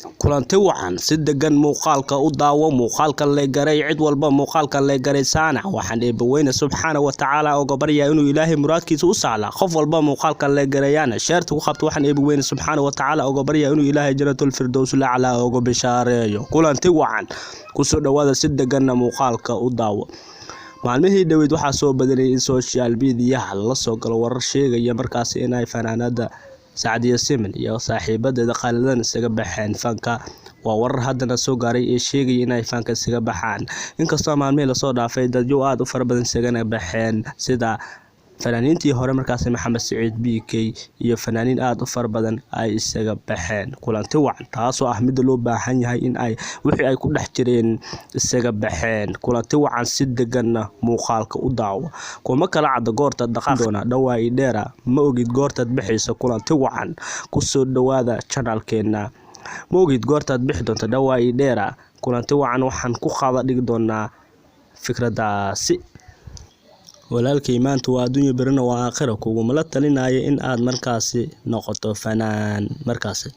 kulanti wacan si degan muuqaalka u daawo muuqaalka la garay cid walba muuqaalka la garay saana waxaan eebaweyna subxaanahu wa ta'ala oo gabarya inuu ilaahay muraadkiisa u sahla qof walba muuqaalka la garayana sheerta ku qabto waxaan eebaweyna subxaanahu wa ta'ala oo gabarya inuu ilaahay jannatul firdaws la'ala oo bishaareeyo kulanti wacan ku soo dhawaada si degan muuqaalka u daawo maalmihii dhaweyd waxaa soo badanay in social media la soo galo warar sheegaya markaas in ay fanaanada Saadiya Siman iyo saaxiibadeeda qaalidan isaga baxeen fanka waa warar haddana soo gaaray ee sheegay in ay fanka isaga baxaan inkastoo maalmihii la soo dhaafay dad aad u fara badan isaga baxeen sida fanaaniintii hore markaas Maxamed Saciid BK iyo fanaaniin aad u fara badan ay isaga baxeen kulanti wacan taasoo ah mid loo baahan yahay in ay wixii ay ku dhex jireen isaga baxeen kulanti wacan si degan muuqaalka u daawo kuma kala cad goorta dhaqaaqdoona dhawaay dheera ma ogid goorta bixayso kulanti wacan ku soo dhawaada channelkeena ma ogid goorta bixi doonta dhawaay dheera kulanti wacan waxaan ku qaada dhig doonaa fikradaasi walaalkay maanta waa adduunyo barina waa aakhiro kugu la talinaya in aad markaasi noqoto fanaan markaasi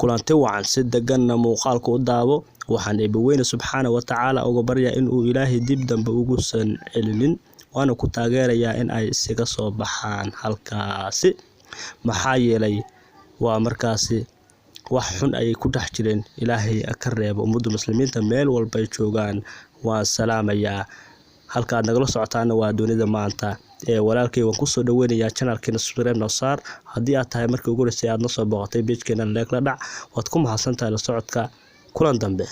kulanti wacan si degan muuqaalka u daawo waxaan eebaweyna subxaanahu wa ta'ala uga baryaa in uu ilaahay dib dambe ugu san celin waana ku taageerayaa in ay isaga soo baxaan halkaasi maxaa yeelay waa markaasi wax xun ay ku dhex jireen ilaahay ka reebo ummadda muslimiinta meel walba ay joogaan waa salaamaya halka aad nagala socotaan waa doonida maanta walaalkay waan ku soo dhaweynayaa channelkeena subscribe noo saar haddii aad tahay markii ugu horeysay aad na soo booqatay page-keena like la dhac waad ku mahadsantahay la socodka kulan dambe.